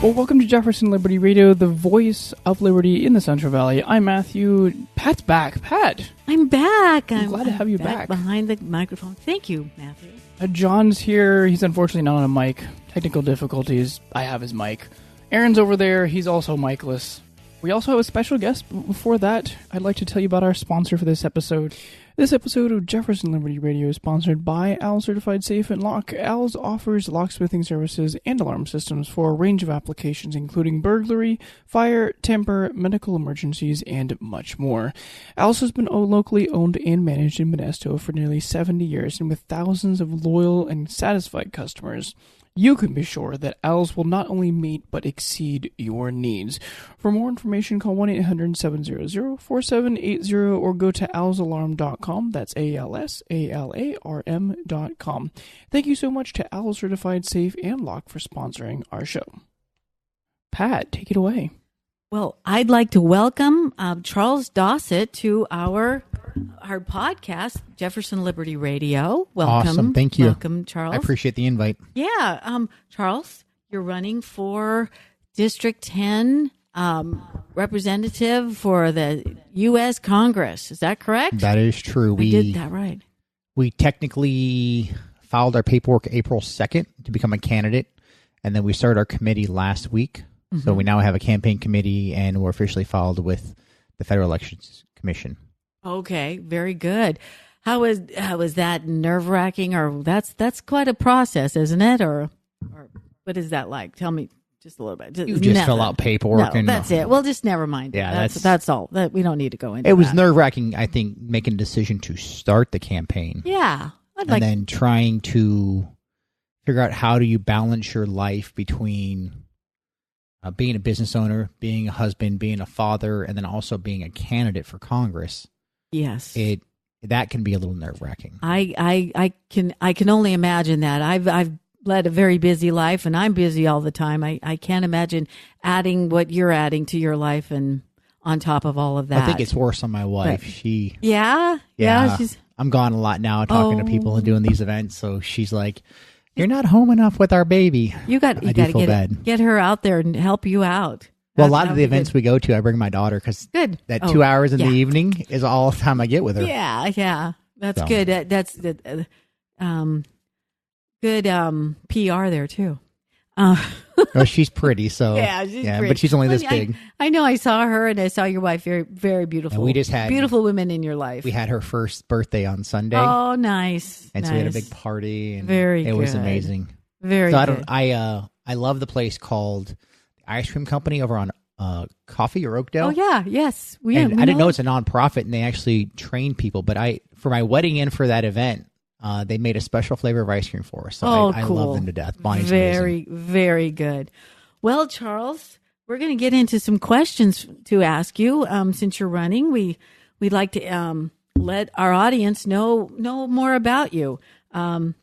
Well, welcome to Jefferson Liberty Radio, the voice of liberty in the Central Valley. I'm Matthew. Pat's back. Pat. I'm back. I'm glad to have you back. Behind the microphone. Thank you, Matthew. John's here. He's unfortunately not on a mic. Technical difficulties. I have his mic. Aaron's over there. He's also micless. We also have a special guest. But before that, I'd like to tell you about our sponsor for this episode. This episode of Jefferson Liberty Radio is sponsored by Owls Certified Safe and Lock. Owls offers locksmithing services and alarm systems for a range of applications, including burglary, fire, temper, medical emergencies, and much more. Owls has been locally owned and managed in Modesto for nearly 70 years, and with thousands of loyal and satisfied customers, you can be sure that Owls will not only meet but exceed your needs. For more information, call 1-800-700-4780 or go to owlsalarm.com. That's ALSALARM.com. Thank you so much to Owl Certified Safe and Lock for sponsoring our show. Pat, take it away. Well, I'd like to welcome Charles Dossett to our podcast, Jefferson Liberty Radio. Welcome. Awesome. Thank you. Welcome, Charles. I appreciate the invite. Yeah. Charles, you're running for District 10 representative for the U.S. Congress. Is that correct? That is true. I did that right. We technically filed our paperwork April 2nd to become a candidate, and then we started our committee last week. Mm-hmm. So we now have a campaign committee, and we're officially filed with the Federal Elections Commission. Okay, very good. How is that nerve-wracking, or that's quite a process, isn't it? Or what is that like? Tell me just a little bit. You just fill out paperwork, and that's it. Well, just never mind. Yeah, that's all. That we don't need to go into. It was nerve-wracking, I think, making a decision to start the campaign. Yeah, then trying to figure out how do you balance your life between being a business owner, being a husband, being a father, and then also being a candidate for Congress. Yes, that can be a little nerve-wracking. I can only imagine that. I've led a very busy life, and I'm busy all the time. I can't imagine adding what you're adding to your life, and on top of all of that, I think it's worse on my wife. Yeah. I'm gone a lot now, talking to people and doing these events. So she's like, "You're not home enough with our baby." You got to get her out there and help you out. Well, a lot of the events we go to, I bring my daughter because that 2 hours in the evening is all the time I get with her. Yeah. That's good. That's good. Good PR there too. Oh, she's pretty, so she's pretty. But she's only this big. I know. I saw her, and I saw your wife. Very, very beautiful. And we just had beautiful women in your life. We had her first birthday on Sunday. Oh, nice! And so we had a big party, and it was amazing. Very. So I love the place called the Ice Cream Company over on Coffee or Oakdale. Oh yeah, yes. I didn't know it's a nonprofit, and they actually train people. But for my wedding and for that event, they made a special flavor of ice cream for us. So I cool. love them to death. Bonnie's very, amazing. Very good. Well, Charles, we're going to get into some questions to ask you. Since you're running, we'd like to let our audience know more about you. So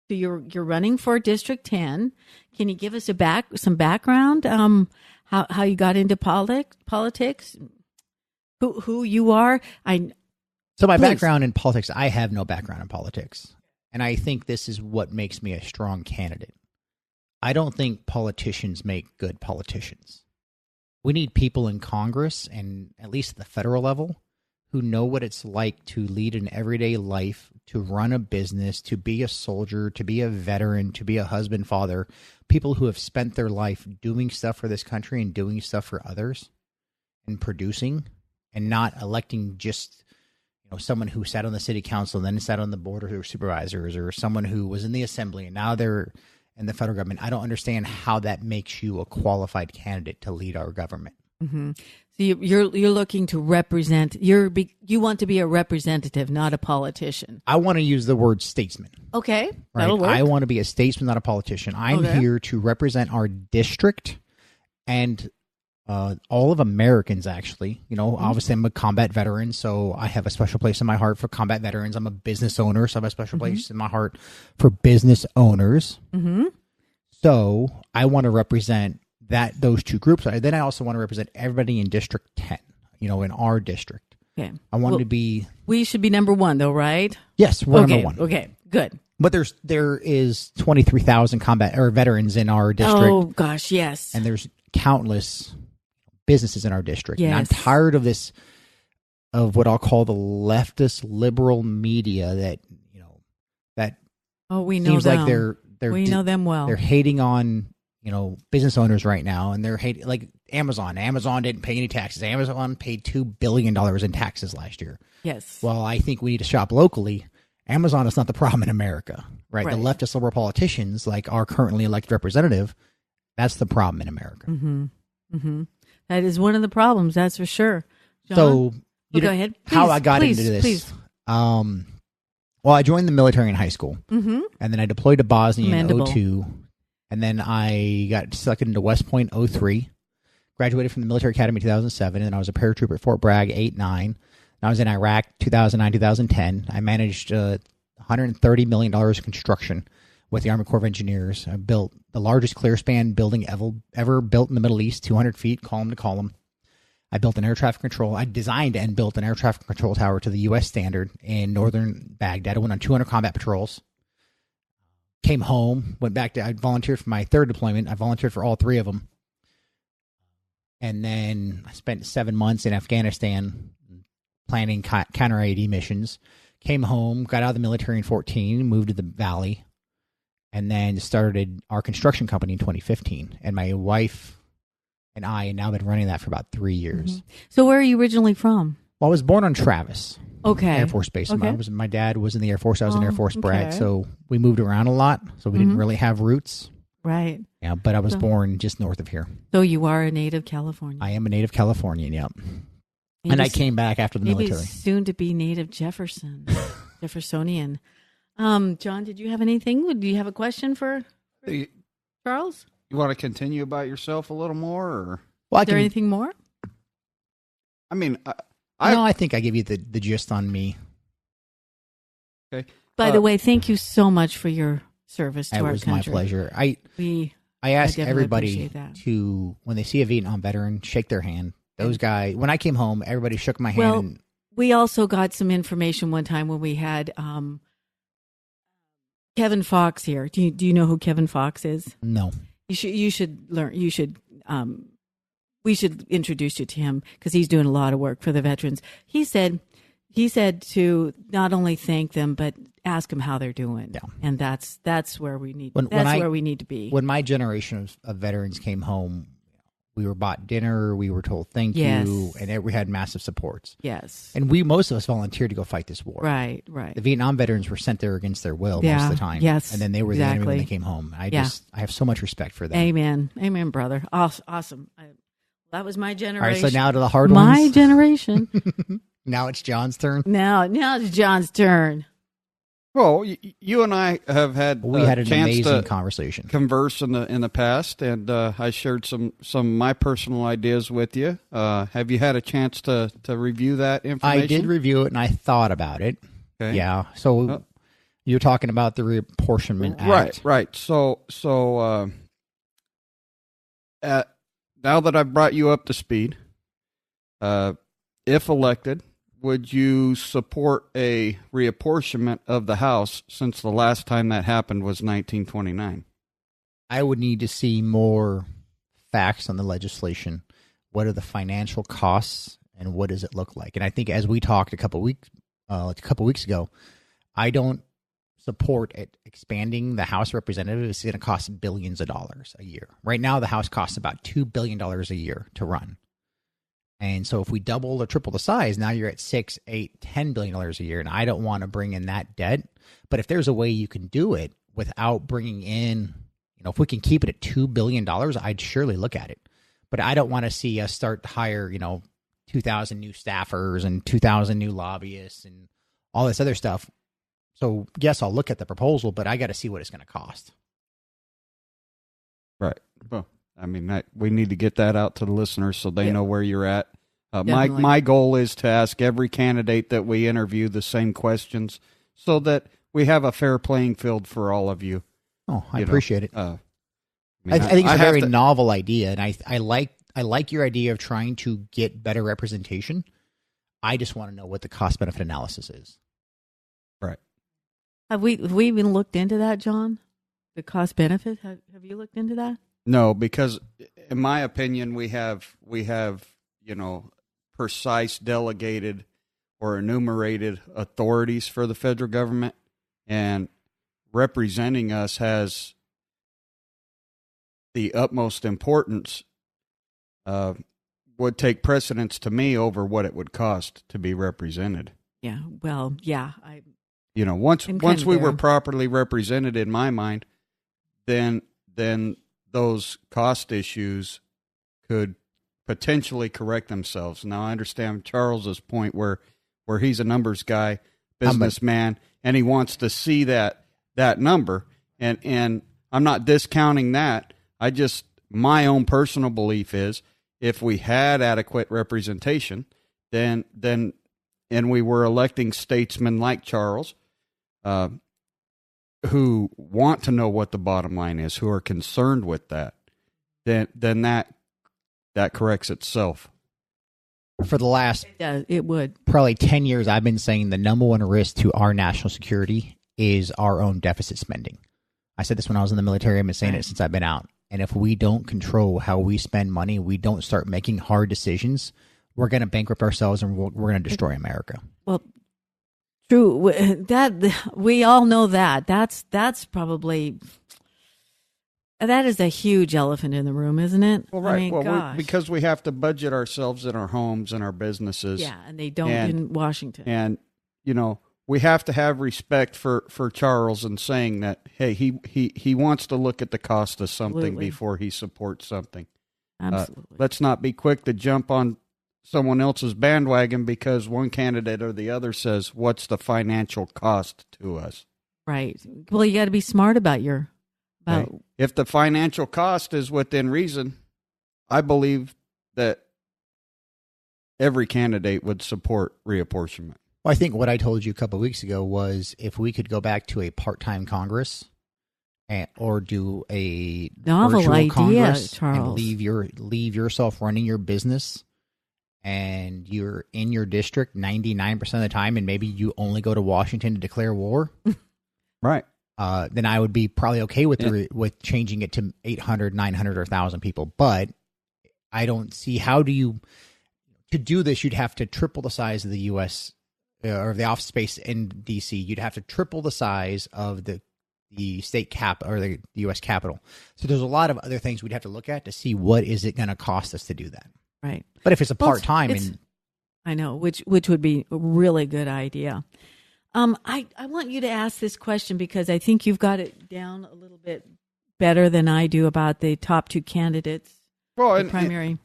you're running for District 10. Can you give us some background? How you got into politics? Who you are? So my background in politics, I have no background in politics. And I think this is what makes me a strong candidate. I don't think politicians make good politicians. We need people in Congress, and at least at the federal level, who know what it's like to lead an everyday life, to run a business, to be a soldier, to be a veteran, to be a husband, father, people who have spent their life doing stuff for this country and doing stuff for others and producing, and not electing just someone who sat on the city council and then sat on the board of supervisors, or someone who was in the assembly and now they're in the federal government. I don't understand how that makes you a qualified candidate to lead our government. Mm-hmm. So you're looking to represent. You want to be a representative, not a politician. I want to use the word statesman. Okay, right? That'll work. I want to be a statesman, not a politician. I'm here to represent our district and all of Americans, actually. Obviously I'm a combat veteran, so I have a special place in my heart for combat veterans. I'm a business owner, so I have a special place in my heart for business owners. Mm-hmm. So I want to represent those two groups. Then I also want to represent everybody in District 10, in our district. Okay. I want to be... We should be number one, though, right? Yes, we're number one. Okay, good. But there is 23,000 combat or veterans in our district. Oh gosh, yes. And there's countless businesses in our district. Yes. And I'm tired of this, of what I'll call the leftist liberal media that we know seems them. like we know them well. They're hating on business owners right now, and they're hating like Amazon. Amazon didn't pay any taxes. Amazon paid $2 billion in taxes last year. Yes. Well, I think we need to shop locally. Amazon is not the problem in America, right? Right. The leftist liberal politicians, like our currently elected representative, that's the problem in America. Mm-hmm. Mm-hmm. That is one of the problems, that's for sure. John? So, go ahead. How I got into this. Please. Well, I joined the military in high school, Mm-hmm. and then I deployed to Bosnia Commendable. in 2002, and then I got selected into West Point 2003, graduated from the military academy in 2007, and then I was a paratrooper at Fort Bragg 2008-09. I was in Iraq 2009-2010. I managed $130 million of construction with the Army Corps of Engineers. I built the largest clear span building ever built in the Middle East, 200 feet, column to column. I built an air traffic control. I designed and built an air traffic control tower to the U.S. standard in northern Baghdad. I went on 200 combat patrols. Came home, went back to, I volunteered for my third deployment. I volunteered for all three of them. And then I spent 7 months in Afghanistan planning counter IED missions. Came home, got out of the military in 2014, moved to the Valley, and then started our construction company in 2015. And my wife and I have now been running that for about 3 years. Mm-hmm. So where are you originally from? Well, I was born on Travis Okay. Air Force Base. Okay. My dad was in the Air Force. I was in Air Force Bragg. okay. So we moved around a lot. So we didn't really have roots. Right. Yeah, but I was born just north of here. So you are a native Californian. I am a native Californian, yep. Maybe And I came back after the maybe military. soon to be native Jeffersonian. John, did you have anything? Do you have a question for You Charles? want to continue about yourself a little more, or Well, Is there anything more? I mean, I think I gave you the gist on me. okay. By the way, thank you so much for your service to It our was country. my pleasure. I ask definitely everybody appreciate that. to, when they see a Vietnam veteran, shake their hand. Those guys, when I came home, everybody shook my hand. Well, And we also got some information one time when we had Kevin Fox here. Do you know who Kevin Fox is? no. You should learn. We should introduce you to him because he's doing a lot of work for the veterans. He said to not only thank them but ask them how they're doing. Yeah. And that's where we need. Where we need to be. When my generation of veterans came home, we were bought dinner, we were told thank Yes. you, and we had massive supports. Yes. And most of us volunteered to go fight this war. Right. The Vietnam veterans were sent there against their will most of the time. Yes, And then they were the enemy when exactly. they came home. I have so much respect for them. Amen, brother. Awesome. That was my generation. All right, so now to the hard my ones. generation. Now it's John's turn. Now it's John's turn. Well, you and I have had We had an chance amazing to conversation. converse in the past, and I shared some of my personal ideas with you. Have you had a chance to review that information? I did review it, and I thought about it. Okay. Yeah. So you're talking about the Reapportionment Act. Right. So now that I've brought you up to speed, if elected, would you support a reapportionment of the House, since the last time that happened was 1929? I would need to see more facts on the legislation. What are the financial costs, and what does it look like? And I think, as we talked a couple weeks ago, I don't support it expanding the House of Representatives. It's going to cost billions of dollars a year. Right now, the House costs about $2 billion a year to run. And so if we double or triple the size, now you're at $6, $8, $10 billion a year. And I don't want to bring in that debt. But if there's a way you can do it without bringing in, if we can keep it at $2 billion, I'd surely look at it. But I don't want to see us start to hire, 2,000 new staffers and 2,000 new lobbyists and all this other stuff. So yes, I'll look at the proposal, but I got to see what it's going to cost. Right. Well, I mean, we need to get that out to the listeners so they know where you're at. Definitely. My goal is to ask every candidate that we interview the same questions so that we have a fair playing field for all of you. Oh, I appreciate it. I think it's a have very to- novel idea, and I like your idea of trying to get better representation. I just want to know what the cost benefit analysis is. Right. Have we even looked into that, John? The cost benefit? Have you looked into that? No, because in my opinion, we have precise delegated or enumerated authorities for the federal government, and representing us has the utmost importance. Would take precedence to me over what it would cost to be represented. Yeah. Well, yeah. Once we were properly represented, in my mind, then those cost issues could potentially correct themselves. Now, I understand Charles's point where he's a numbers guy, businessman, and he wants to see that number. And I'm not discounting that. My own personal belief is if we had adequate representation, then and we were electing statesmen like Charles, who want to know what the bottom line is, who are concerned with that, then that corrects itself. For the last it would probably 10 years, I've been saying the number one risk to our national security is our own deficit spending. I said this when I was in the military. I've been saying it since I've been out. And if we don't control how we spend money, we don't start making hard decisions, we're going to bankrupt ourselves and we're going to destroy America. Well, true. That we all know that. That's probably, that is a huge elephant in the room, isn't it? Well, right. I mean, because we have to budget ourselves in our homes and our businesses. Yeah, and they don't in Washington. And we have to have respect for Charles in saying that, hey, he wants to look at the cost of something before he supports something. Absolutely. Let's not be quick to jump on someone else's bandwagon because one candidate or the other says, what's the financial cost to us? Right. Well, you got to be smart about your... Okay. If the financial cost is within reason, I believe that every candidate would support reapportionment. Well, I think what I told you a couple of weeks ago was if we could go back to a part-time Congress or do a novel virtual idea, Congress Charles, and leave yourself running your business and you're in your district 99% of the time and maybe you only go to Washington to declare war. Right. Then I would be probably okay with with changing it to 800, 900, or 1,000 people. But I don't see to do this, you'd have to triple the size of the U.S. Or the office space in D.C. You'd have to triple the size of the state cap or the U.S. Capitol. So there's a lot of other things we'd have to look at to see what is it going to cost us to do that. Right. But if it's a part-time, I know, which would be a really good idea. I want you to ask this question because I think you've got it down a little bit better than I do about the top two candidates. Well, the primary.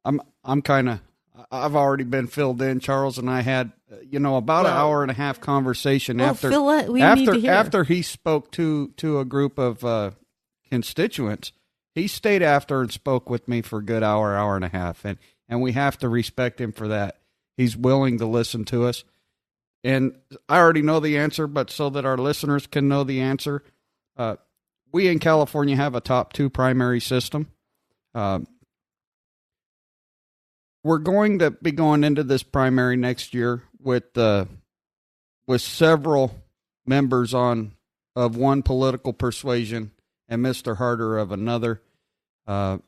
I'm kind of. I've already been filled in. Charles and I had, about an hour and a half conversation after he spoke to a group of constituents. He stayed after and spoke with me for a good hour and a half, and we have to respect him for that. He's willing to listen to us, and I already know the answer, but so that our listeners can know the answer, we in California have a top two primary system. We're going to be going into this primary next year with several members of one political persuasion and Mr. Harder of another. How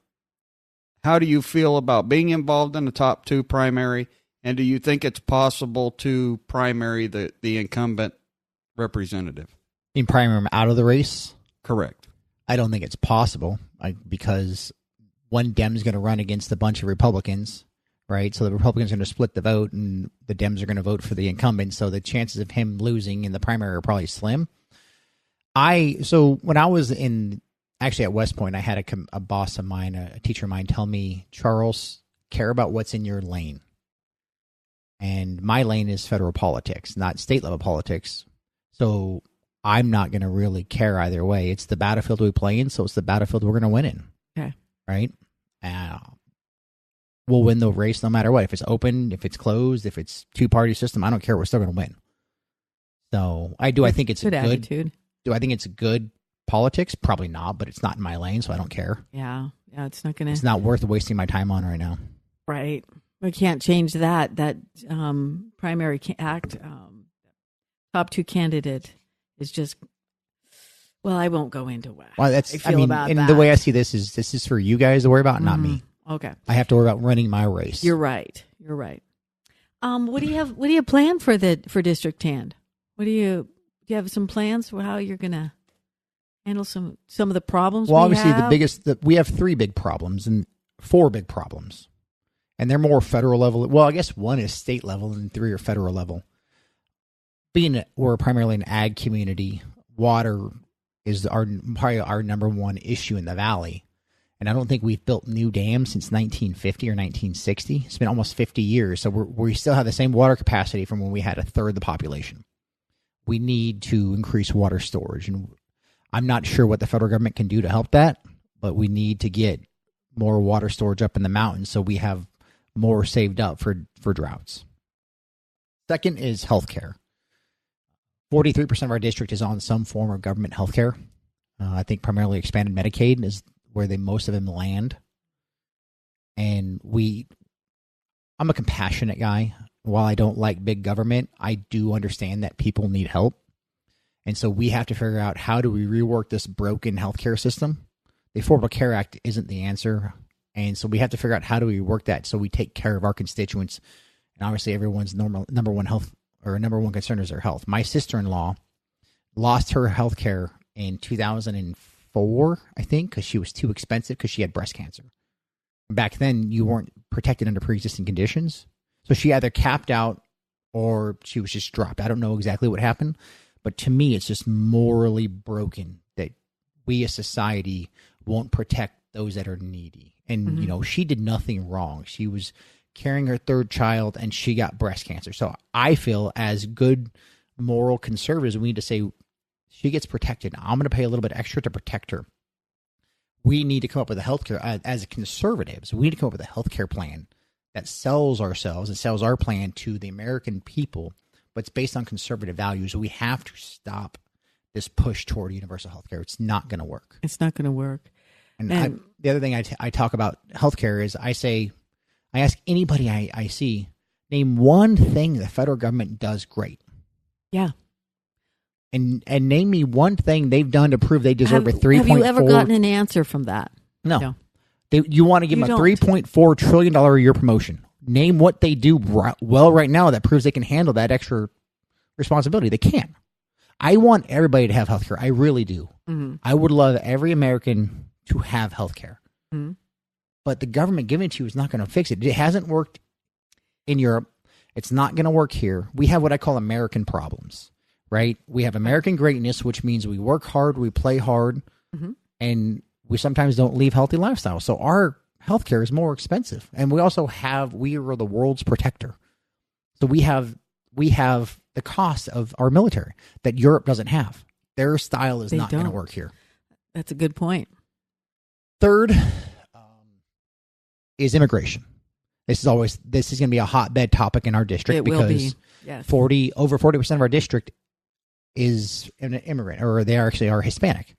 do you feel about being involved in the top two primary, and do you think it's possible to primary the incumbent representative? In primary him out of the race? Correct. I don't think it's possible because one Dem's going to run against a bunch of Republicans. Right, so the Republicans are going to split the vote, and the Dems are going to vote for the incumbent. So the chances of him losing in the primary are probably slim. So when I was at West Point, I had a boss of mine, a teacher of mine, tell me, Charles, care about what's in your lane. And my lane is federal politics, not state level politics. So I'm not going to really care either way. It's the battlefield we play in, so it's the battlefield we're going to win in. Okay, right. We'll win the race no matter what. If it's open, if it's closed, if it's two-party system, I don't care. We're still going to win. So I think it's good attitude. Do I think it's good politics? Probably not, but it's not in my lane, so I don't care. Yeah, it's not going to. It's not worth wasting my time on right now. Right. We can't change that primary act top two candidate is just. Well, I won't go into what I feel about and that. the way I see this is for you guys to worry about, not me. Okay. I have to worry about running my race. You're right. What do you have planned for District 10? Do you have some plans for how you're going to handle some of the problems? Well, obviously we have 3 big problems and 4 big problems. And they're more federal level. Well, I guess 1 is state level and 3 are federal level. Being we're primarily an ag community, water is probably our number 1 issue in the valley. And I don't think we've built new dams since 1950 or 1960. It's been almost 50 years. So we still have the same water capacity from when we had a third the population. We need to increase water storage. And I'm not sure what the federal government can do to help that, but we need to get more water storage up in the mountains so we have more saved up for droughts. Second is healthcare. 43% of our district is on some form of government healthcare. I think primarily expanded Medicaid is where most of them land. And I'm a compassionate guy. While I don't like big government, I do understand that people need help. And so we have to figure out, how do we rework this broken healthcare system? The Affordable Care Act isn't the answer. And so we have to figure out, how do we work that so we take care of our constituents? And obviously everyone's number one concern is their health. My sister-in-law lost her health care in 2004, I think, because she was too expensive because she had breast cancer. Back then, you weren't protected under pre-existing conditions. So she either capped out or she was just dropped. I don't know exactly what happened, but to me, it's just morally broken that we as society won't protect those that are needy. And, she did nothing wrong. She was carrying her 3rd child and she got breast cancer. So I feel, as good moral conservatives, we need to say she gets protected. I'm going to pay a little bit extra to protect her. We need to come up with a healthcare, as conservatives, we need to come up with a healthcare plan that sells ourselves and sells our plan to the American people, but it's based on conservative values. We have to stop this push toward universal healthcare. It's not going to work. It's not going to work. And the other thing I talk about healthcare is I ask anybody I see, name one thing the federal government does great. Yeah. And name me one thing they've done to prove they deserve a 3.4. Have you ever gotten an answer from that? No. You want to give them a $3.4 trillion a year promotion. Name what they do well right now that proves they can handle that extra responsibility. They can't. I want everybody to have health care. I really do. Mm-hmm. I would love every American to have health care. Mm-hmm. But the government giving it to you is not going to fix it. It hasn't worked in Europe. It's not going to work here. We have what I call American problems, right? We have American greatness, which means we work hard, we play hard, mm-hmm. and we sometimes don't live healthy lifestyles. So our healthcare is more expensive. And we also we are the world's protector. So we have the cost of our military that Europe doesn't have. Their style is not going to work here. That's a good point. Third is immigration. This is going to be a hotbed topic in our district because yes. over 40% of our district is an immigrant, or they actually are Hispanic.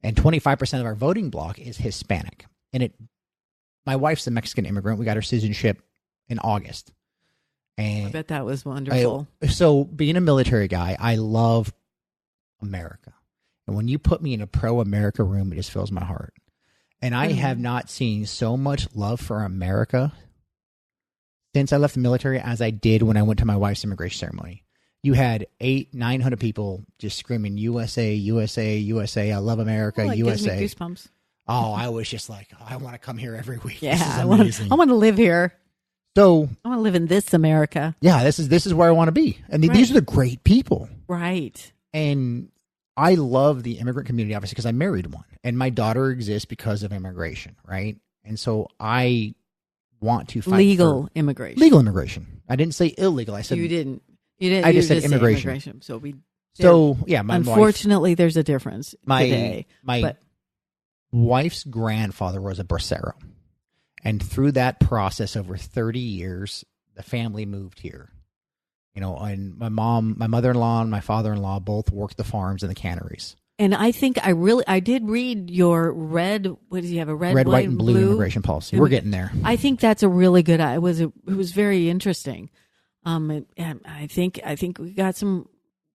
And 25% of our voting bloc is Hispanic. And my wife's a Mexican immigrant. We got her citizenship in August. And I bet that was wonderful. So being a military guy, I love America. And when you put me in a pro-America room, it just fills my heart. And I have not seen so much love for America since I left the military as I did when I went to my wife's immigration ceremony. You had 800-900 people just screaming, USA, USA, USA, I love America, USA. Gives me goosebumps. Oh, I was just like, I want to come here every week. Yeah, this is amazing. I want to live here. So I want to live in this America. Yeah, this is where I want to be. And these are the great people. Right. And I love the immigrant community, obviously, because I married one. And my daughter exists because of immigration, right? And so I want to fight legal immigration. Legal immigration. I didn't say illegal. I said you didn't. I just said immigration. So yeah, my unfortunately, there's a difference today. My wife's grandfather was a bracero. And through that process, over 30 years, the family moved here. And my mother-in-law and my father-in-law both worked the farms and the canneries. And I think I did read your red, what did you have, a red, white, and blue immigration policy. We're getting there. I think that's a really good, it was very interesting. And I think we got some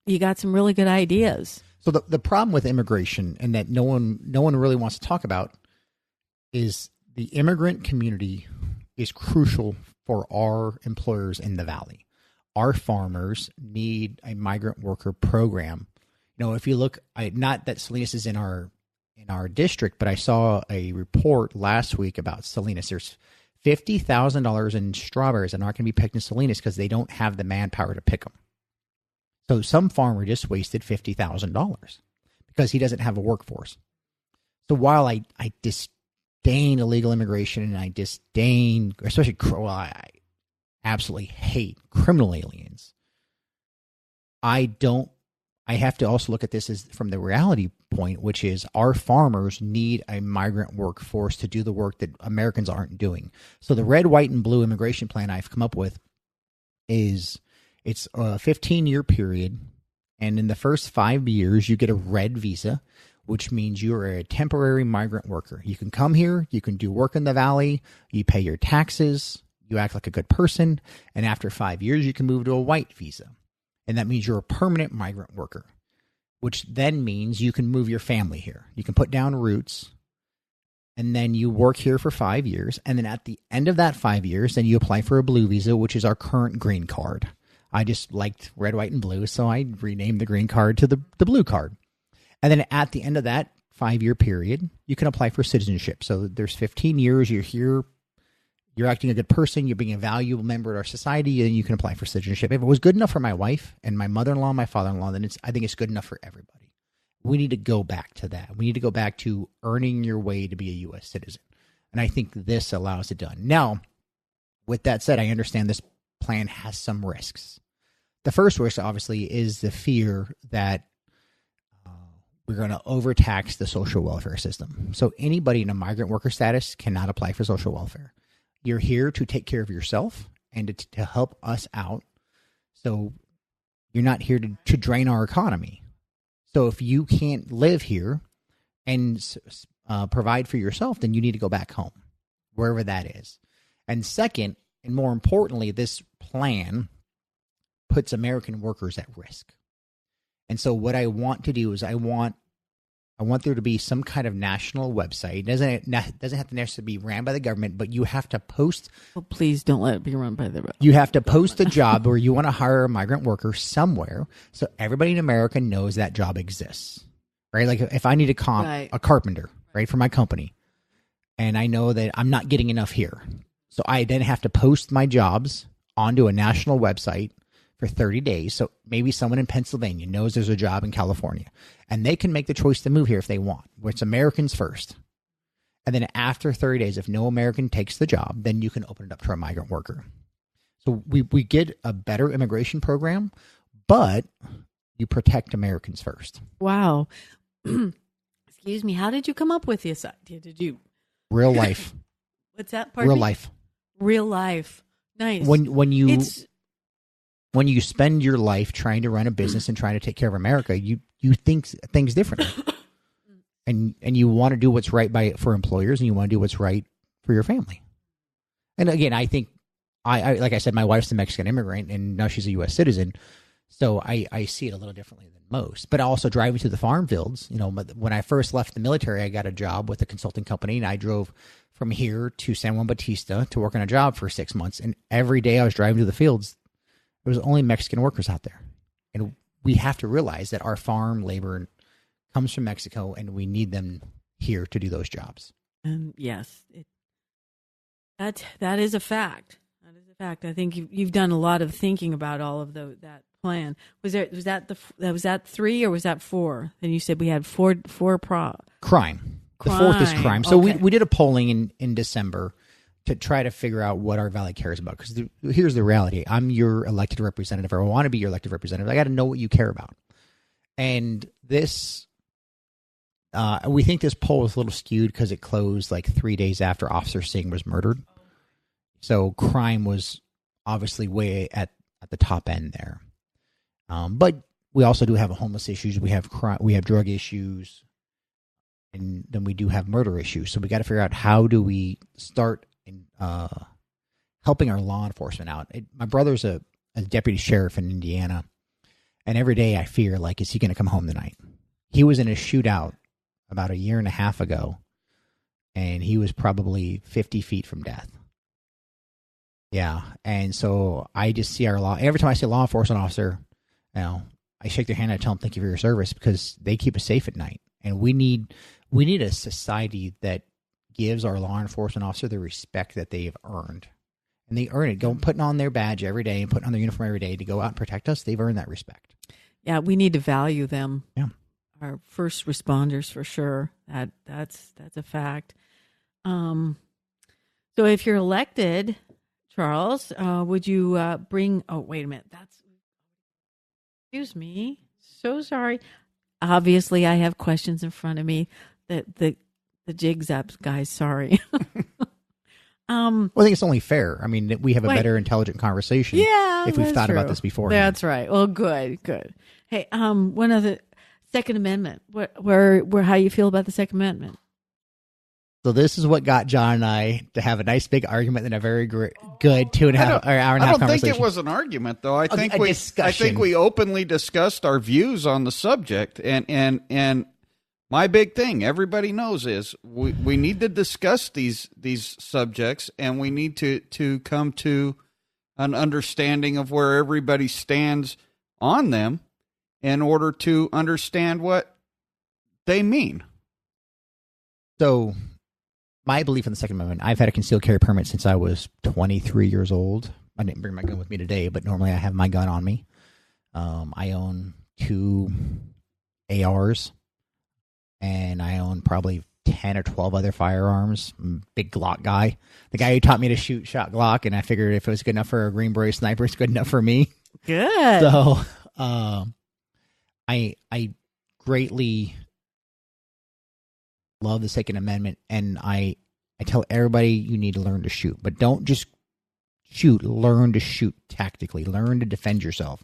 you got some really good ideas. So the problem with immigration, and that no one really wants to talk about, is the immigrant community is crucial for our employers in the Valley. Our farmers need a migrant worker program. If you look, not that Salinas is in our district, but I saw a report last week about Salinas. There's $50,000 in strawberries that aren't going to be picked in Salinas because they don't have the manpower to pick them. So some farmer just wasted $50,000 because he doesn't have a workforce. So while I disdain illegal immigration, and I disdain, especially, I absolutely hate criminal aliens, I have to also look at this as from the reality point, which is our farmers need a migrant workforce to do the work that Americans aren't doing. So the red, white, and blue immigration plan I've come up with it's a 15-year period. And in the first 5 years, you get a red visa, which means you're a temporary migrant worker. You can come here, you can do work in the Valley, you pay your taxes, you act like a good person, and after 5 years, you can move to a white visa. And that means you're a permanent migrant worker, which then means you can move your family here. You can put down roots, and then you work here for 5 years. And then at the end of that 5 years, then you apply for a blue visa, which is our current green card. I just liked red, white, and blue, so I renamed the green card to the blue card. And then at the end of that 5-year period, you can apply for citizenship. So there's 15 years, you're here, you're acting a good person, you're being a valuable member of our society, and you can apply for citizenship. If it was good enough for my wife and my mother-in-law and my father-in-law, then I think it's good enough for everybody. We need to go back to that. We need to go back to earning your way to be a U.S. citizen. And I think this allows it done. Now, with that said, I understand this plan has some risks. The first risk, obviously, is the fear that we're going to overtax the social welfare system. So anybody in a migrant worker status cannot apply for social welfare. You're here to take care of yourself and to help us out. So you're not here to drain our economy. So if you can't live here and provide for yourself, then you need to go back home, wherever that is. And second, and more importantly, this plan puts American workers at risk. And so what I want to do is I want there to be some kind of national website. It doesn't have to necessarily be ran by the government, but you have to post. Well, please don't let it be run by the government. You have to post a job where you want to hire a migrant worker somewhere, so everybody in America knows that job exists, right? Like if I need a carpenter, right, for my company, and I know that I'm not getting enough here, so I then have to post my jobs onto a national website for 30 days. So maybe someone in Pennsylvania knows there's a job in California, and they can make the choice to move here if they want, where it's Americans first. And then after 30 days, if no American takes the job, then you can open it up to a migrant worker. So we get a better immigration program, but you protect Americans first. Wow. Excuse me. How did you come up with this idea? Did you? Real life. What's that part? Real life. Real life. Nice. When you spend your life trying to run a business and trying to take care of America, you think things differently, and you want to do what's right for employers, and you want to do what's right for your family. And again, I think I like I said, my wife's a Mexican immigrant, and now she's a U.S. citizen, so I see it a little differently than most. But also driving through the farm fields, when I first left the military, I got a job with a consulting company, and I drove from here to San Juan Bautista to work on a job for 6 months, and every day I was driving through the fields. There was only Mexican workers out there. And we have to realize that our farm labor comes from Mexico, and we need them here to do those jobs. Yes, that is a fact. That is a fact. I think you've done a lot of thinking about all of that plan. Was that 3 or was that 4? Then you said we had four crime. The fourth is crime. So we did a polling in December to try to figure out what our valley cares about. Because here's the reality. I'm your elected representative, or I want to be your elected representative. I got to know what you care about. And this, we think this poll was a little skewed because it closed like 3 days after Officer Singh was murdered. So crime was obviously way at the top end there. But we also do have homeless issues. We have we have drug issues. And then we do have murder issues. So we got to figure out how do we start helping our law enforcement out. My brother's a deputy sheriff in Indiana, And every day I fear, like, is he going to come home tonight? He was in a shootout about 1.5 years ago, and he was probably 50 feet from death. Yeah, and so I just see every time I see a law enforcement officer, I shake their hand and I tell them thank you for your service, because they keep us safe at night. And we need a society that gives our law enforcement officer the respect that they have earned. And they earn it. Putting on their badge every day and putting on their uniform every day to go out and protect us, they've earned that respect. Yeah, we need to value them. Yeah. Our first responders, for sure. That's a fact. So if you're elected, Charles, would you bring... Oh, wait a minute. Excuse me. So sorry. Obviously, I have questions in front of me. The jig's up, guys. Sorry. Well, I think it's only fair. I mean, we have a better, intelligent conversation. Yeah, if we've thought about this before. That's right. Well, good. Hey, one other Second Amendment. How you feel about the Second Amendment? So this is what got John and I to have a nice big argument and a very good 2.5 or hour and a half conversation. I don't think it was an argument, though. I think we openly discussed our views on the subject, and my big thing, everybody knows, is we need to discuss these subjects, and we need to come to an understanding of where everybody stands on them in order to understand what they mean. So my belief in the Second Amendment, I've had a concealed carry permit since I was 23 years old. I didn't bring my gun with me today, but normally I have my gun on me. I own 2 ARs, and I own probably 10 or 12 other firearms. I'm a big Glock guy. The guy who taught me to shot Glock, and I figured if it was good enough for a Green Beret sniper, it's good enough for me. Good. So I greatly love the Second Amendment, and I tell everybody you need to learn to shoot, but don't just shoot. Learn to shoot tactically. Learn to defend yourself.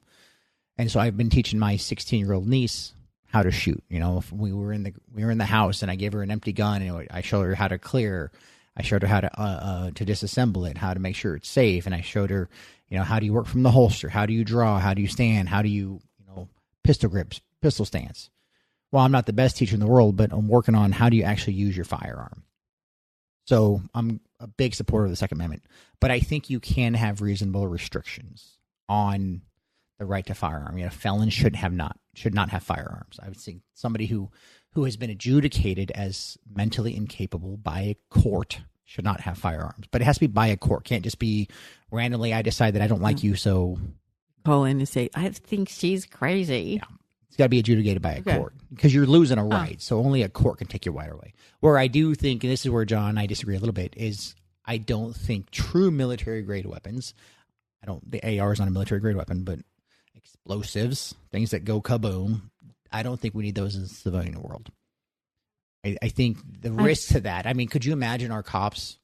And so I've been teaching my 16-year-old niece how to shoot. If we were in the house and I gave her an empty gun, and I showed her how to clear. I showed her how to disassemble it, how to make sure it's safe, and I showed her, how do you work from the holster? How do you draw? How do you stand? How do you, pistol grips, pistol stance? Well, I'm not the best teacher in the world, but I'm working on how do you actually use your firearm. So I'm a big supporter of the Second Amendment, but I think you can have reasonable restrictions on the right to firearm. Felons should not have firearms. I would think somebody who has been adjudicated as mentally incapable by a court should not have firearms, but it has to be by a court. Can't just be randomly, I decide that I don't like you, so call in and say, I think she's crazy. Yeah. It's got to be adjudicated by a court, because you're losing a right. So only a court can take your right away. Where I do think, and this is where John and I disagree a little bit, is I don't think true military-grade weapons, the AR is not a military-grade weapon, but explosives, things that go kaboom, I don't think we need those in the civilian world. I think the risk to that, could you imagine our cops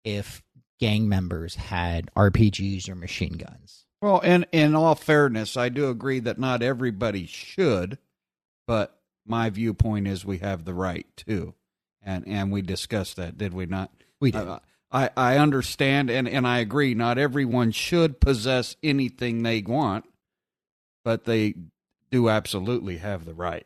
if gang members had RPGs or machine guns? Well, and in all fairness, I do agree that not everybody should, but my viewpoint is we have the right to. And we discussed that, did we not? We did. I understand, and I agree, not everyone should possess anything they want, but they do absolutely have the right.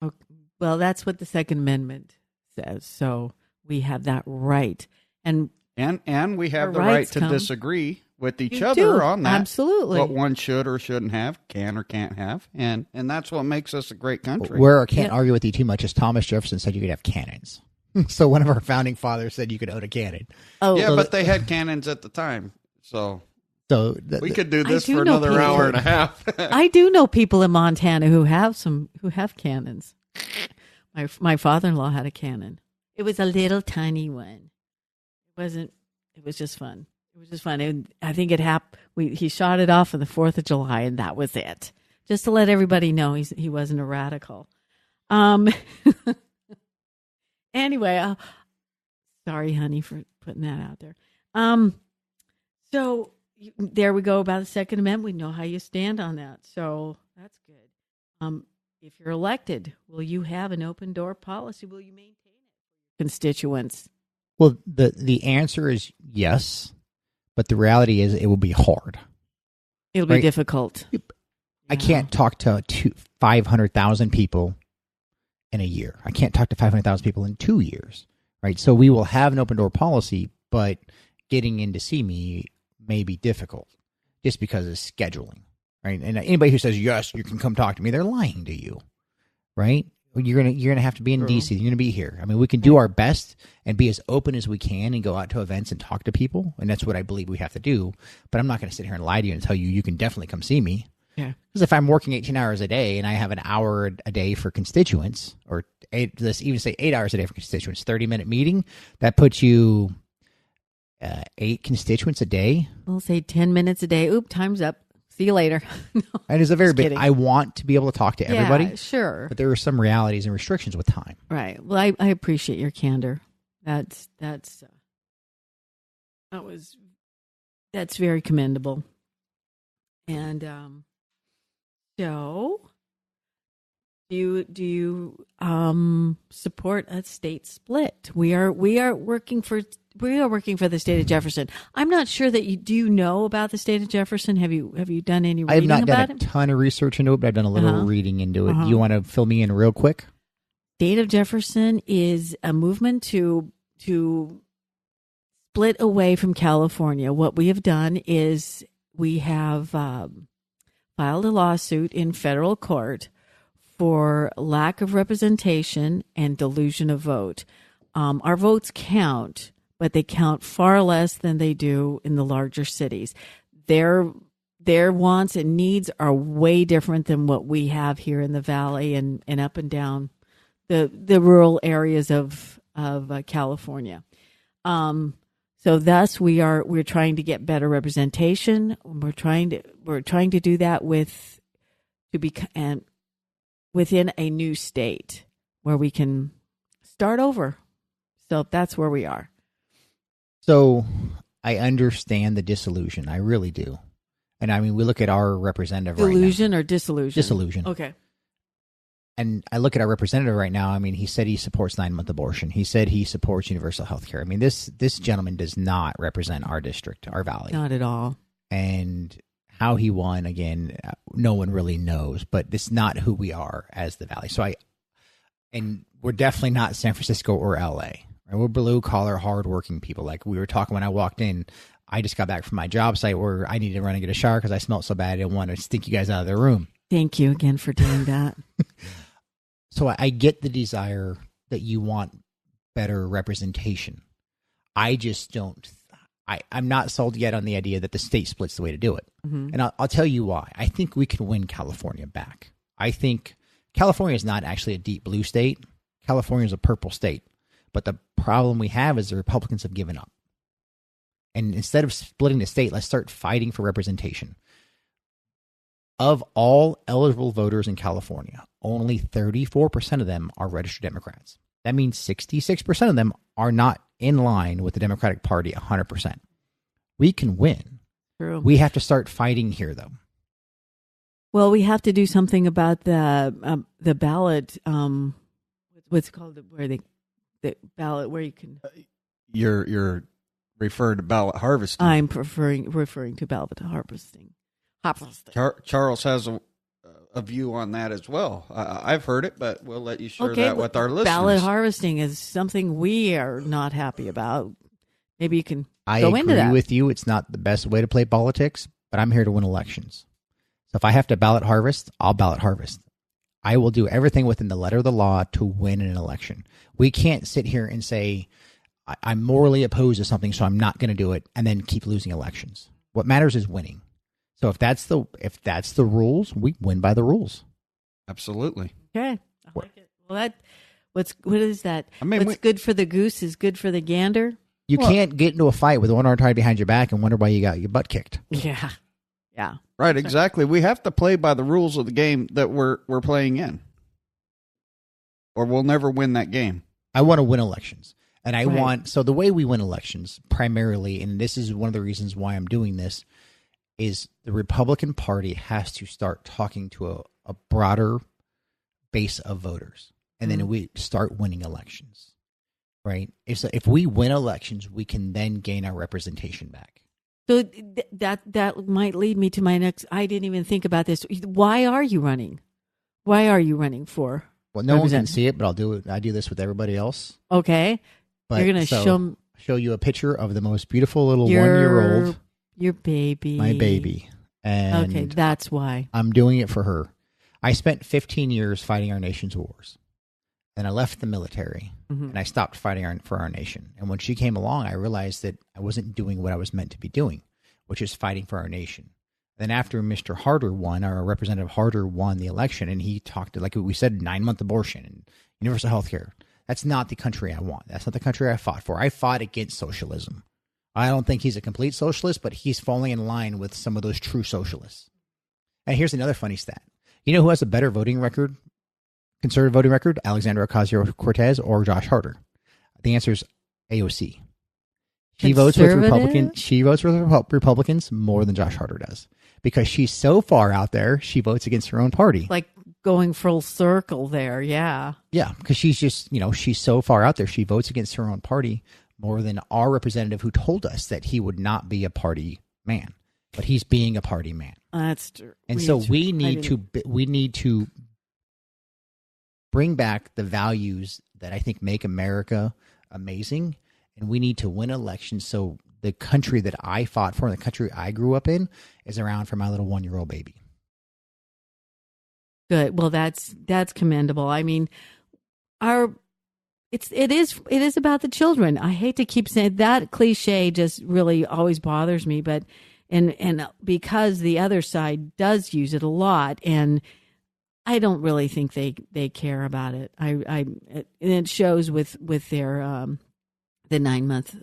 Okay. Well, that's what the Second Amendment says, so we have that right. And we have the right to disagree with each other on that. Absolutely. What one should or shouldn't have, can or can't have. And that's what makes us a great country. Where I can't argue with you too much is Thomas Jefferson said you could have cannons. So one of our founding fathers said you could own a cannon. Oh, yeah, but they had cannons at the time. So we could do this for another hour and a half. I do know people in Montana who have cannons. My father-in-law had a cannon. It was a little tiny one. It was just fun. It was just fun. And I think it happened. He shot it off on the 4th of July, and that was it. Just to let everybody know he wasn't a radical. Anyway, sorry, honey, for putting that out there. So there we go about the Second Amendment. We know how you stand on that. So that's good. If you're elected, will you have an open door policy? Will you maintain it for your constituents? Well, the answer is yes, but the reality is it will be hard. It'll be difficult. I can't talk to 500,000 people in a year. I can't talk to 500,000 people in 2 years, right? So we will have an open door policy, but getting in to see me may be difficult just because of scheduling, right? And anybody who says, yes, you can come talk to me, they're lying to you, right? You're gonna have to be in DC. You're gonna be here. I mean, we can do our best and be as open as we can and go out to events and talk to people, and that's what I believe we have to do. But I'm not going to sit here and lie to you and tell you can definitely come see me. Yeah. Because if I'm working 18 hours a day and I have an hour a day for constituents, or let's even say 8 hours a day for constituents, 30-minute meeting, that puts you 8 constituents a day. We'll say 10 minutes a day. Oop, time's up. See you later. No, and it's a very big. I want to be able to talk to everybody. Yeah, sure. But there are some realities and restrictions with time. Right. Well, I appreciate your candor. That's very commendable. And so, do you support a state split? We are working for the state of Jefferson. I'm not sure that do you know about the state of Jefferson? Have you done any reading about it? I have not done a ton of research into it, but I've done a little reading into it. You want to fill me in real quick? State of Jefferson is a movement to split away from California. What we have done is we have filed a lawsuit in federal court for lack of representation and delusion of vote. Our votes count, but they count far less than they do in the larger cities. Their wants and needs are way different than what we have here in the valley and up and down the rural areas of California. So thus we're trying to get better representation. We're trying to do that within a new state where we can start over. So that's where we are. So I understand the disillusion. I really do. And I mean, we look at our representative Delusion right now. or disillusion? Disillusion. Okay. And I look at our representative right now. I mean, he said he supports 9-month abortion. He said he supports universal health care. I mean, this gentleman does not represent our district, our valley. Not at all. And how he won, again, no one really knows. But it's not who we are as the valley. So and we're definitely not San Francisco or L.A. Right? We're blue-collar, hard-working people. Like we were talking when I walked in, I just got back from my job site where I needed to run and get a shower because I smelled so bad I didn't want to stink you guys out of the room. Thank you again for doing that. So I get the desire that you want better representation. I just don't. I'm not sold yet on the idea that the state split's the way to do it. Mm-hmm. And I'll tell you why. I think we can win California back. I think California is not actually a deep blue state. California is a purple state. But the problem we have is the Republicans have given up. And instead of splitting the state, let's start fighting for representation. Of all eligible voters in California, only 34% of them are registered Democrats. That means 66% of them are not in line with the Democratic Party 100%. We can win. True. We have to start fighting here, though. Well, we have to do something about the ballot. What's it called? The ballot where you can. You're referring to ballot harvesting. I'm referring to ballot harvesting. Charles has a view on that as well. I've heard it, but we'll let you share that with our listeners. Ballot harvesting is something we are not happy about. Maybe you can go into that. I agree with you. It's not the best way to play politics, but I'm here to win elections. So if I have to ballot harvest, I'll ballot harvest. I will do everything within the letter of the law to win an election. We can't sit here and say, I'm morally opposed to something, so I'm not going to do it, and then keep losing elections. What matters is winning. So if that's the rules, we win by the rules. Absolutely. Okay, I like it. Well, what is that? I mean, what's good for the goose is good for the gander. You can't get into a fight with one arm tied behind your back and wonder why you got your butt kicked. Yeah. Right. Exactly. We have to play by the rules of the game that we're playing in, or we'll never win that game. I want to win elections, and so the way we win elections primarily, and this is one of the reasons why I'm doing this, is the Republican Party has to start talking to a broader base of voters. And then we start winning elections, right? If we win elections, we can then gain our representation back. So that might lead me to my next. I didn't even think about this. Why are you running? Why are you running for? Well, no one can see it, but I'll do it. I do this with everybody else. Okay, But you're going to show you a picture of the most beautiful little 1-year-old, your baby, my baby, and okay, that's why I'm doing it for her. I spent 15 years fighting our nation's wars. Then I left the military and I stopped fighting for our nation. And when she came along, I realized that I wasn't doing what I was meant to be doing, which is fighting for our nation. Then after Mr. Harder won, our Representative Harder won the election, and he talked to, like we said, 9-month abortion and universal health care. That's not the country I want. That's not the country I fought for. I fought against socialism. I don't think he's a complete socialist, but he's falling in line with some of those true socialists. And here's another funny stat. You know who has a better voting record? Conservative voting record, Alexandria Ocasio-Cortez or Josh Harder? The answer is AOC. She votes with Republicans. She votes with Republicans more than Josh Harder does because she's so far out there. She votes against her own party. like going full circle there. Yeah, Yeah, because she's just she's so far out there. She votes against her own party more than our representative who told us that he would not be a party man, but he's being a party man. that's true. And so we need to bring back the values that I think make America amazing, and we need to win elections so the country that I fought for and the country I grew up in is around for my little 1-year-old baby. Good. Well, that's commendable. I mean, it is about the children. I hate to keep saying that cliche, just really always bothers me, but and because the other side does use it a lot, and I don't really think they care about it. And it shows with their the 9-month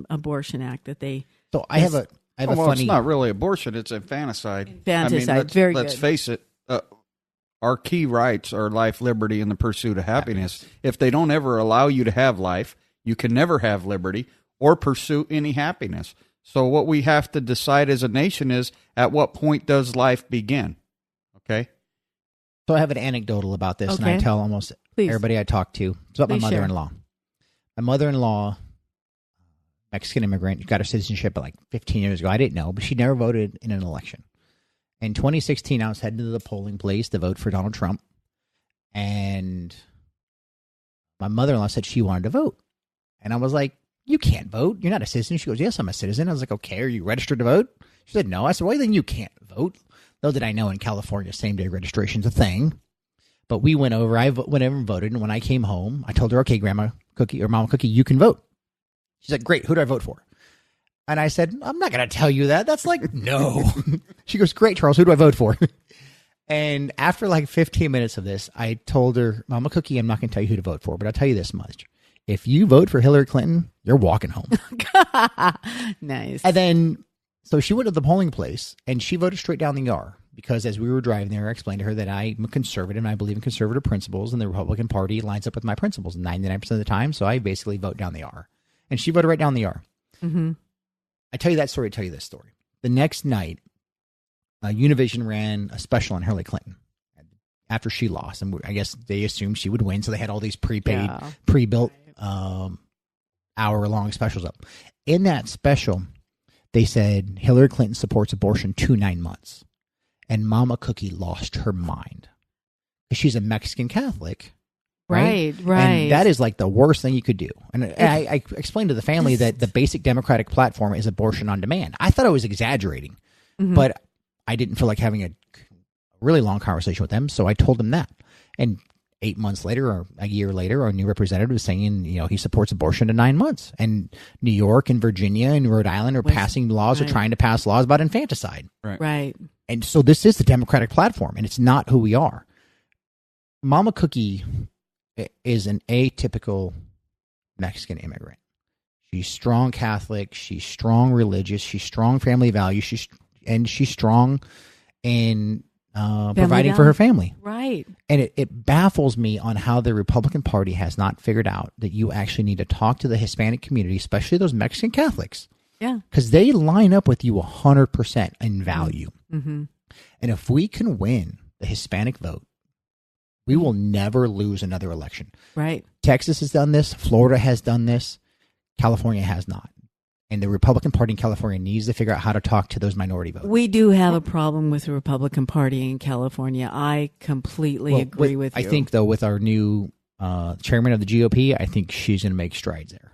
abortion act that they. So I have a funny. It's not really abortion; it's infanticide. Infanticide, let's face it. Our key rights are life, liberty, and the pursuit of happiness. If they don't ever allow you to have life, you can never have liberty or pursue any happiness. So what we have to decide as a nation is, at what point does life begin? Okay. So I have an anecdotal about this, and I tell almost everybody I talk to. It's about my mother-in-law. My mother-in-law, Mexican immigrant, got her citizenship like 15 years ago. I didn't know, but she never voted in an election. In 2016, I was heading to the polling place to vote for Donald Trump, and my mother-in-law said she wanted to vote. And I was like, you can't vote. You're not a citizen. She goes, yes, I'm a citizen. I was like, okay, are you registered to vote? She said, no. I said, well, then you can't vote. Little did I know in California, same-day registration's a thing. But we went over. I went over and voted, and when I came home, I told her, okay, Grandma Cookie or Mama Cookie, you can vote. She's like, great. Who do I vote for? And I said, I'm not going to tell you that. That's like, no. She goes, great, Charles. Who do I vote for? And after like 15 minutes of this, I told her, Mama Cookie, I'm not going to tell you who to vote for, but I'll tell you this much. If you vote for Hillary Clinton, you're walking home. Nice. And then, so she went to the polling place, and she voted straight down the aisle. Because as we were driving there, I explained to her that I'm a conservative and I believe in conservative principles, and the Republican Party lines up with my principles 99% of the time. So I basically vote down the aisle. And she voted right down the aisle. Mm-hmm. I tell you that story, I tell you this story. The next night, Univision ran a special on Hillary Clinton after she lost. And I guess they assumed she would win. So they had all these prepaid, pre-built hour-long specials up. In that special, they said Hillary Clinton supports abortion to 9 months. And Mama Cookie lost her mind. She's a Mexican Catholic. Right. And that is like the worst thing you could do. And I explained to the family that the basic Democratic platform is abortion on demand. I thought I was exaggerating, but I didn't feel like having a really long conversation with them, so I told them that. And 8 months later, or a year later, our new representative was saying, he supports abortion to 9 months. And New York and Virginia and Rhode Island are passing laws, or trying to pass laws about infanticide. Right. And so this is the Democratic platform, and it's not who we are. Mama Cookie is an atypical Mexican immigrant. She's strong Catholic. She's strong religious. She's strong family values. She's strong in providing for her family. Right. And it baffles me on how the Republican Party has not figured out that you actually need to talk to the Hispanic community, especially those Mexican Catholics. Yeah. Because they line up with you 100% in value. Mm-hmm. And if we can win the Hispanic vote, we will never lose another election. Right. Texas has done this. Florida has done this. California has not. And the Republican Party in California needs to figure out how to talk to those minority voters. We do have a problem with the Republican Party in California. I completely agree with you. I think, though, with our new chairman of the GOP, I think she's going to make strides there.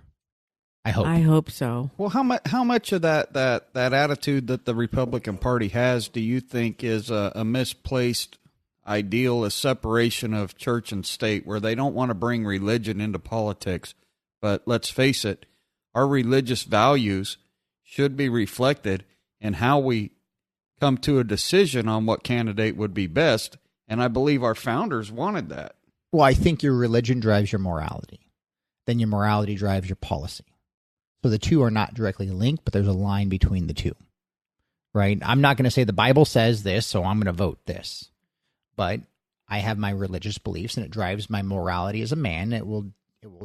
I hope so. Well, how much of that attitude that the Republican Party has do you think is a misplaced ideal, a separation of church and state, where they don't want to bring religion into politics? But let's face it, our religious values should be reflected in how we come to a decision on what candidate would be best. And I believe our founders wanted that. Well, I think your religion drives your morality. Then your morality drives your policy. So the two are not directly linked, but there's a line between the two, right? I'm not going to say the Bible says this, so I'm going to vote this. But I have my religious beliefs, and it drives my morality as a man. It will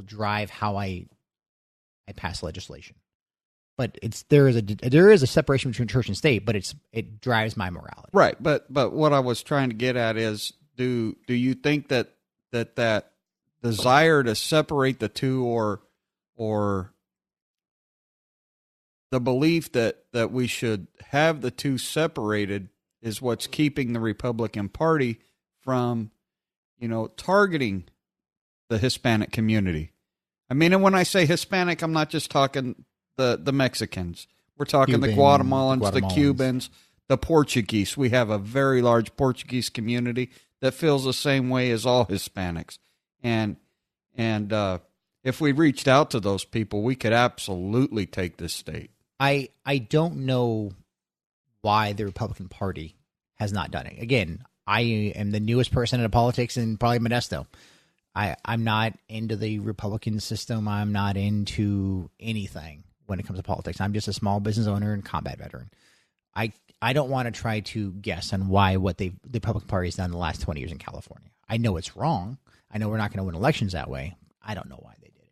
drive how I pass legislation. But there is a separation between church and state, but it drives my morality. Right, but what I was trying to get at is, do you think that desire to separate the two, or the belief that we should have the two separated is what's keeping the Republican Party from, targeting the Hispanic community? I mean, and when I say Hispanic, I'm not just talking the Mexicans. We're talking the Guatemalans, the Cubans, the Portuguese. We have a very large Portuguese community that feels the same way as all Hispanics. And if we reached out to those people, we could absolutely take this state. I don't know why the Republican Party has not done it. Again, I am the newest person in politics in probably Modesto. I'm not into the Republican system. I'm not into anything when it comes to politics. I'm just a small business owner and combat veteran. I don't want to try to guess on what the Republican Party has done in the last 20 years in California. I know it's wrong. I know we're not going to win elections that way. I don't know why they did it.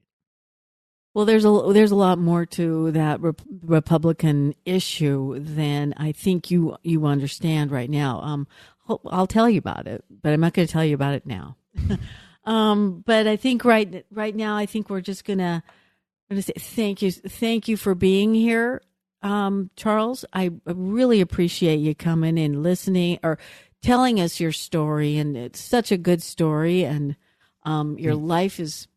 Well, there's a lot more to that Republican issue than I think you understand right now. I'll tell you about it, but I'm not going to tell you about it now. But I think right now, I think we're just going to say thank you for being here, Charles. I really appreciate you coming and listening or telling us your story, and it's such a good story, and your life is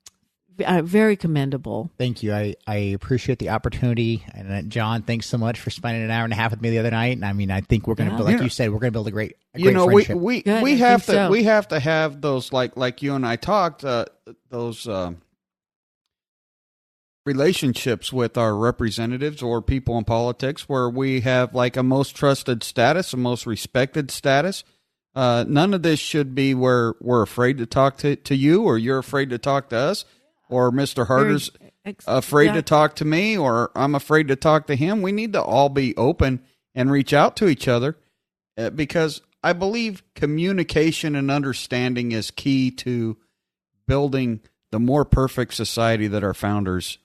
very commendable. Thank you. I appreciate the opportunity. And John, thanks so much for spending an hour and a half with me the other night. And I mean, I think we're going to, like you said, we're going to build a great friendship. We have to have those, like you and I talked, those relationships with our representatives or people in politics where we have like a most trusted status, a most respected status. None of this should be where we're afraid to talk to you, or you're afraid to talk to us. Or Mr. Harder's afraid to talk to me, or I'm afraid to talk to him. We need to all be open and reach out to each other, because I believe communication and understanding is key to building the more perfect society that our founders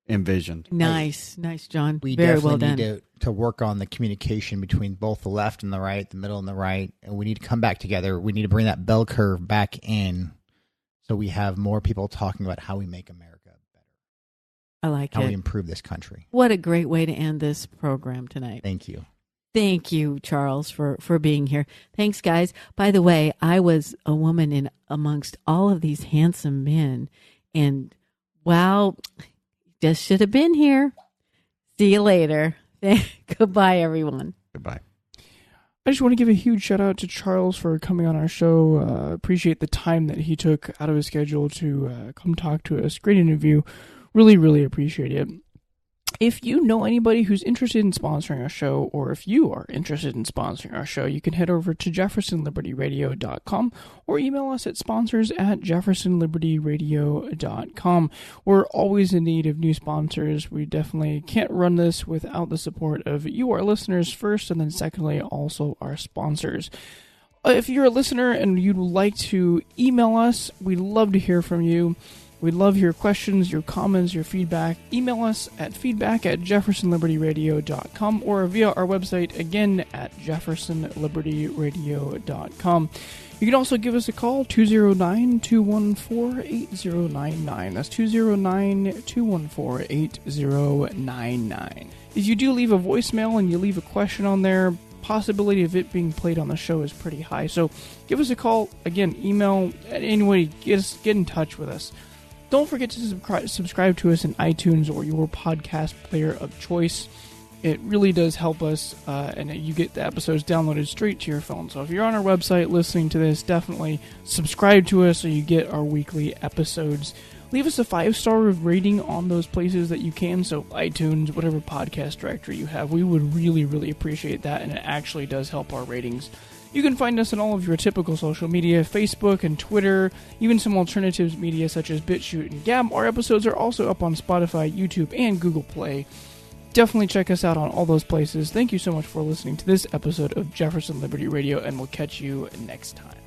envisioned. Nice, John. We Very definitely well done. need to work on the communication between both the left and the right, the middle and the right, and we need to come back together. We need to bring that bell curve back in, so we have more people talking about how we make America better. I like how it. we improve this country. What a great way to end this program tonight. Thank you. Thank you, Charles, for being here. Thanks, guys. By the way, I was a woman in amongst all of these handsome men, and wow, just should have been here. See you later. Goodbye, everyone. Goodbye. I just want to give a huge shout out to Charles for coming on our show. Appreciate the time that he took out of his schedule to come talk to us. Great interview. Really, really appreciate it. If you know anybody who's interested in sponsoring our show, or if you are interested in sponsoring our show, you can head over to jeffersonlibertyradio.com or email us at sponsors@jeffersonlibertyradio.com. We're always in need of new sponsors. We definitely can't run this without the support of you, our listeners, first, and then secondly, also our sponsors. If you're a listener and you'd like to email us, we'd love to hear from you. We'd love your questions, your comments, your feedback. Email us at feedback@jeffersonlibertyradio.com or via our website, again, at jeffersonlibertyradio.com. You can also give us a call, 209-214-8099. That's 209-214-8099. If you do leave a voicemail and you leave a question on there, possibility of it being played on the show is pretty high. So give us a call, again, email, anyway, get in touch with us. Don't forget to subscribe to us in iTunes or your podcast player of choice. It really does help us, and you get the episodes downloaded straight to your phone. So if you're on our website listening to this, definitely subscribe to us so you get our weekly episodes. Leave us a 5-star rating on those places that you can, so iTunes, whatever podcast directory you have. We would really, really appreciate that, and it actually does help our ratings. You can find us on all of your typical social media, Facebook and Twitter, even some alternatives media such as BitChute and Gab. Our episodes are also up on Spotify, YouTube, and Google Play. Definitely check us out on all those places. Thank you so much for listening to this episode of Jefferson Liberty Radio, and we'll catch you next time.